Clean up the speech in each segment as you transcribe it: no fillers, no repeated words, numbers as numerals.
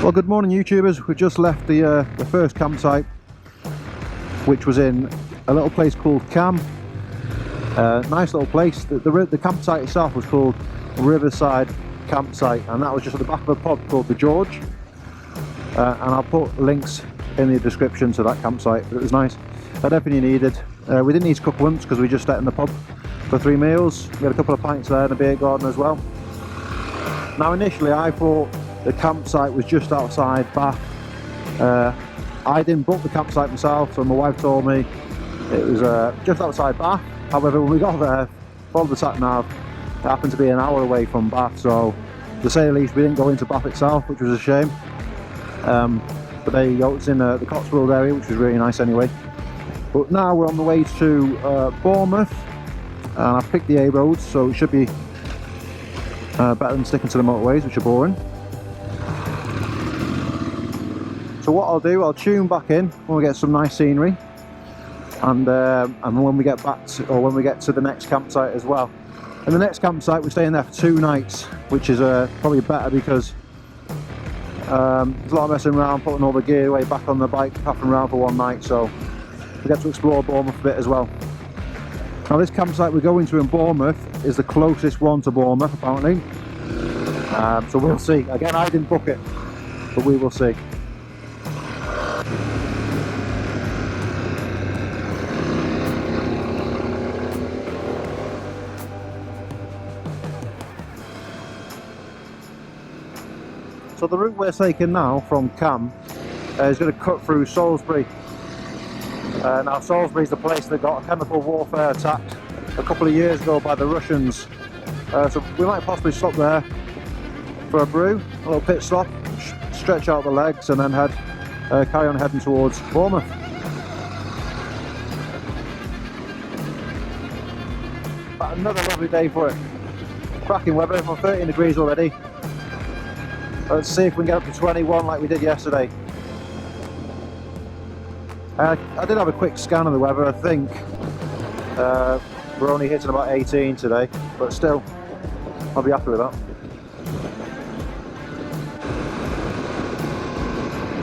Well, good morning YouTubers. We just left the first campsite, which was in a little place called Cam. Nice little place. The campsite itself was called Riverside Campsite, and that was just at the back of a pub called the George. And I'll put links in the description to that campsite. It was nice. Had everything you needed. We didn't need to cook once because we just ate in the pub for 3 meals. We had a couple of pints there and a beer garden as well. Now initially I thought the campsite was just outside Bath. I didn't book the campsite myself, so my wife told me it was just outside Bath. However, when we got there, followed the sat nav, it happened to be an hour away from Bath, so to say the least we didn't go into Bath itself, which was a shame. But there you go, it's in the Cotswold area, which was really nice anyway. But now we're on the way to Bournemouth, and I've picked the A roads, so it should be better than sticking to the motorways, which are boring. So what I'll do, I'll tune back in when we get some nice scenery, and when we get back to, or when we get to the next campsite as well. And the next campsite we're staying there for 2 nights, which is probably better because there's a lot of messing around, putting all the gear away back on the bike, faffing around for 1 night, so we get to explore Bournemouth a bit as well. Now this campsite we're going to in Bournemouth is the closest one to Bournemouth apparently, so we'll see. Again, I didn't book it, but we will see. So the route we're taking now from Cam is going to cut through Salisbury. Now Salisbury is the place that got a chemical warfare attacked a couple of years ago by the Russians. So we might possibly stop there for a brew, a little pit stop, stretch out the legs, and then carry on heading towards Bournemouth. But another lovely day for it. Cracking weather, we're 13 degrees already. Let's see if we can get up to 21 like we did yesterday. I did have a quick scan of the weather. I think we're only hitting about 18 today, but still, I'll be happy with that.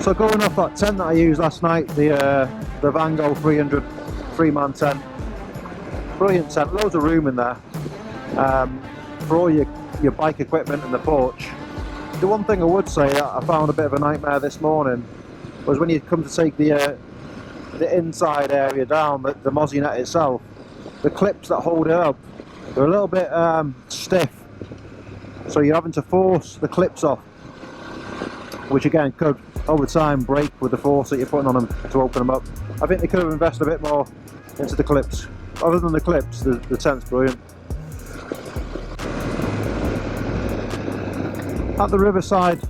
So going off that tent that I used last night, the Vango 300 3-man tent, brilliant tent, loads of room in there for all your bike equipment and the porch. The one thing I would say that I found a bit of a nightmare this morning was when you come to take the inside area down, the mozzie net itself, the clips that hold it up, they're a little bit stiff, so you're having to force the clips off, which again could over time break with the force that you're putting on them to open them up. I think they could have invested a bit more into the clips. Other than the clips, the tent's brilliant. At the Riverside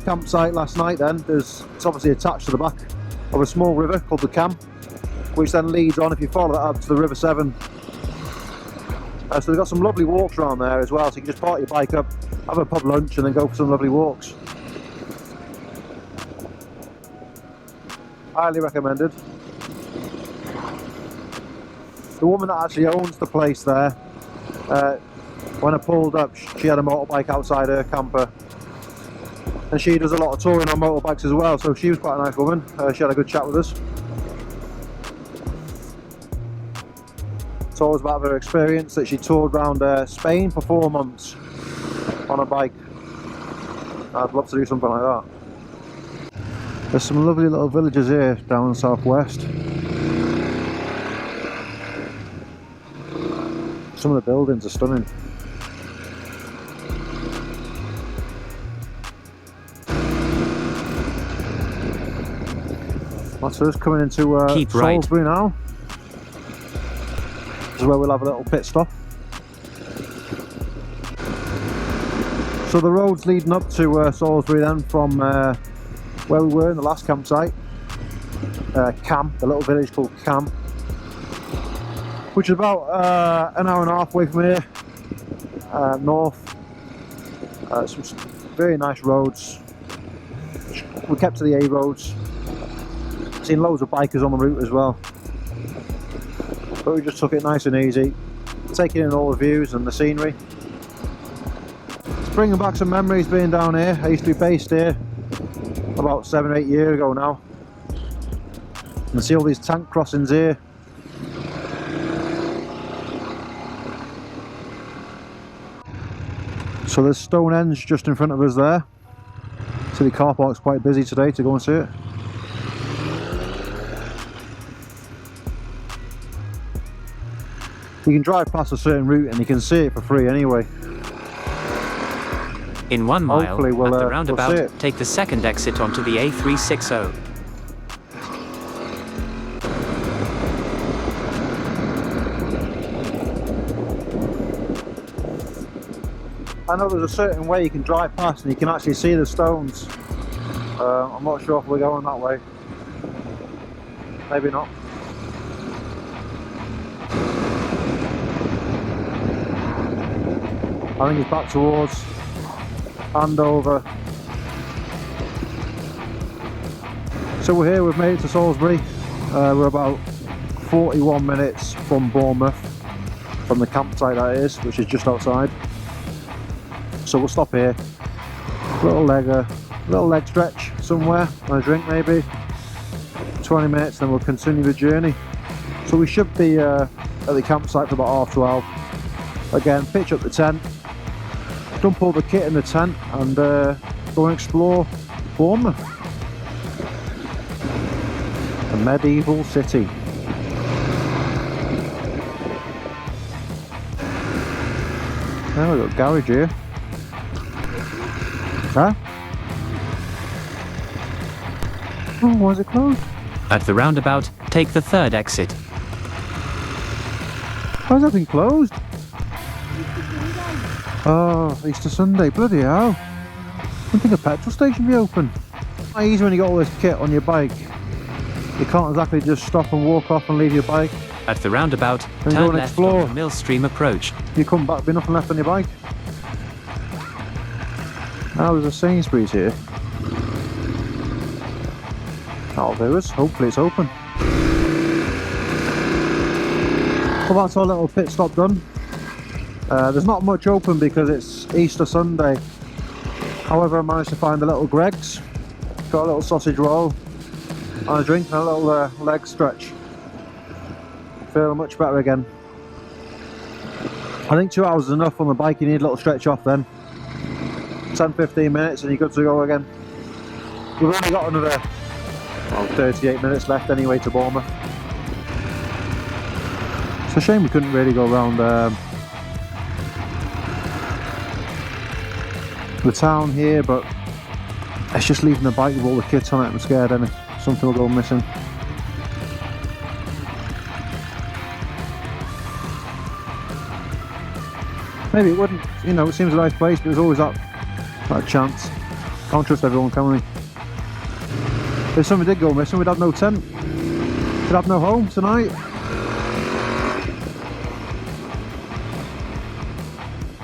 campsite last night then, it's obviously attached to the back of a small river called the Cam, which then leads on, if you follow that up, to the River Severn. So they've got some lovely walks around there as well, so you can just park your bike up, have a pub lunch and then go for some lovely walks. Highly recommended. The woman that actually owns the place there, when I pulled up, she had a motorbike outside her camper, and she does a lot of touring on motorbikes as well, so she was quite a nice woman. She had a good chat with us. Told us about her experience that she toured around Spain for 4 months on a bike. I'd love to do something like that. There's some lovely little villages here down in the southwest. Some of the buildings are stunning. So it's coming into Salisbury now. This is where we'll have a little pit stop. So the roads leading up to Salisbury then, from where we were in the last campsite, Cam, the little village called Cam, which is about an hour and a half away from here, north. Some very nice roads. We kept to the A roads. Seen loads of bikers on the route as well, but we just took it nice and easy, taking in all the views and the scenery. It's bringing back some memories being down here. I used to be based here about 7 or 8 years ago now. You can see all these tank crossings here. So there's Stonehenge just in front of us there. So the car park's quite busy today to go and see it. You can drive past a certain route and you can see it for free anyway. In 1 mile, Hopefully at the roundabout, take the second exit onto the A360. I know there's a certain way you can drive past and you can actually see the stones. I'm not sure if we're going that way. Maybe not. I think it's back towards Andover. So we're here, we've made it to Salisbury. We're about 41 minutes from Bournemouth, from the campsite that is, which is just outside. So we'll stop here, little leg stretch somewhere, and a drink maybe, 20 minutes, then we'll continue the journey. So we should be at the campsite for about 12:30. Again, pitch up the tent, dump all the kit in the tent, and go and explore Bournemouth, a medieval city. Now we've got a garage here. Huh? Oh, why is it closed? At the roundabout, take the third exit. Why has that been closed? Oh, Easter Sunday, bloody hell. I don't think a petrol station be open. It's easy when you got all this kit on your bike. You can't exactly just stop and walk off and leave your bike. At the roundabout, Then turn go and left explore. on the Millstream approach. You come back, be nothing left on your bike. Now there's a Sainsbury's here. That'll do us. Hopefully it's open. Well, that's our little pit stop done. There's not much open because it's Easter Sunday. However, I managed to find a little Greggs. Got a little sausage roll and a drink and a little leg stretch. Feeling much better again. I think 2 hours is enough on the bike. You need a little stretch off then. 10-15 minutes and you're good to go again. We've only got another 38 minutes left anyway to Bournemouth. It's a shame we couldn't really go around the town here, but it's just leaving the bike with all the kit on it. I'm scared something will go missing. Maybe it wouldn't, you know, it seems a nice place, but there's always that chance. Can't trust everyone, can we? If something did go missing, we'd have no tent. We'd have no home tonight.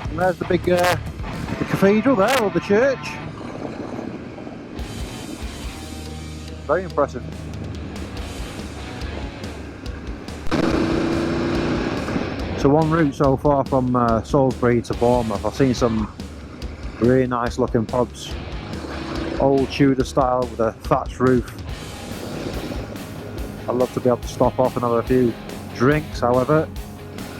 And there's the big the cathedral there, or the church. Very impressive. So one route so far from Salisbury to Bournemouth. I've seen some really nice looking pubs, old Tudor style with a thatched roof. I'd love to be able to stop off and have a few drinks, however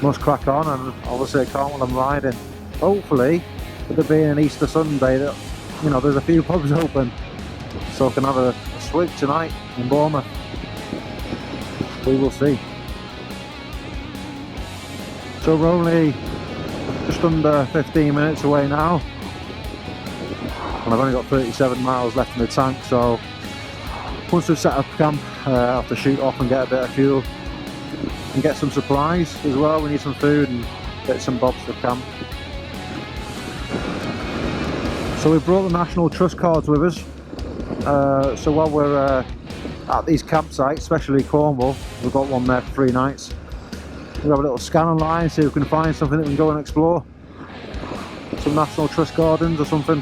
must crack on, and obviously I can't while I'm riding. Hopefully, with it being an Easter Sunday, that, you know, there's a few pubs open so I can have a swig tonight in Bournemouth. We will see. So we're only just under 15 minutes away now, and I've only got 37 miles left in the tank, so once we've set up camp, I'll have to shoot off and get a bit of fuel and get some supplies as well. We need some food and get some bobs for camp. So we brought the National Trust cards with us, so while we're at these campsites, especially Cornwall, we've got one there for 3 nights. We'll have a little scan online, see if we can find something that we can go and explore. Some National Trust gardens or something.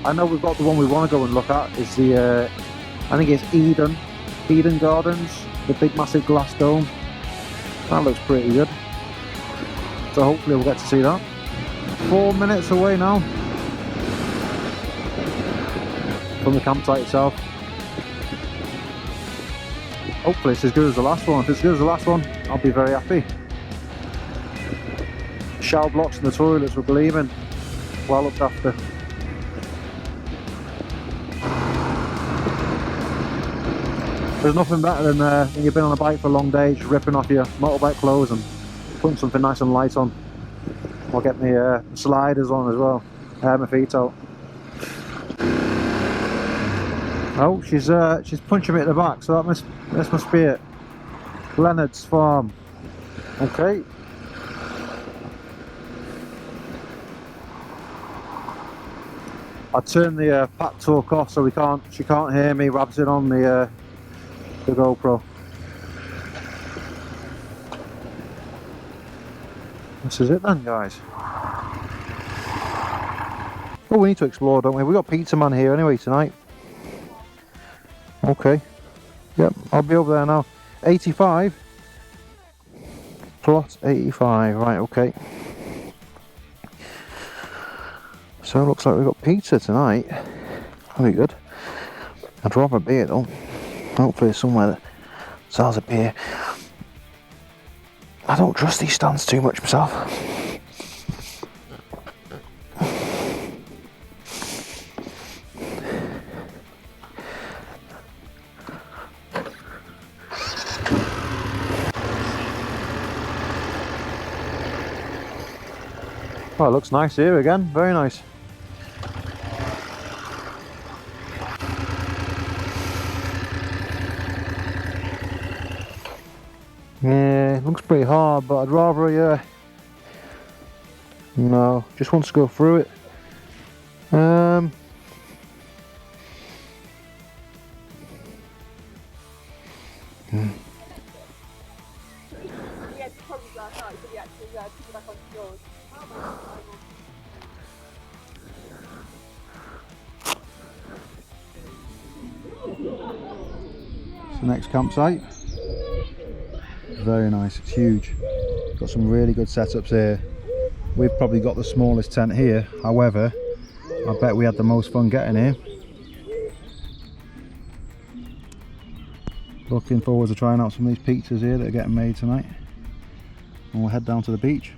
I know we've got the one we want to go and look at, is the, I think it's Eden Gardens, the big massive glass dome. That looks pretty good. So hopefully we'll get to see that. 4 minutes away now. from the campsite itself. Hopefully it's as good as the last one. If it's as good as the last one, I'll be very happy. Shower blocks and the toilets were gleaming, well looked after. There's nothing better than when you've been on a bike for a long day, just ripping off your motorbike clothes and putting something nice and light on. I'll get my sliders on as well, my feet out. Oh, she's punching me at the back, so this must be it. Leonards farm. Okay. I turned the pack talk off so she can't hear me rabbiting on the GoPro. This is it then, guys. Oh, we need to explore, don't we? We've got Pizza Man here anyway tonight. Okay. Yep, I'll be over there now. 85. Plot 85. Right, okay. So it looks like we've got pizza tonight. That'll be good. I'd rather a beer though. Hopefully somewhere that sells a beer. I don't trust these stands too much myself. Oh, it looks nice here again, very nice. Yeah, it looks pretty hard, but I'd rather, no, just want to go through it. It's the next campsite. Very nice, it's huge. Got some really good setups here. We've probably got the smallest tent here, however, I bet we had the most fun getting here. Looking forward to trying out some of these pizzas here that are getting made tonight. And we'll head down to the beach.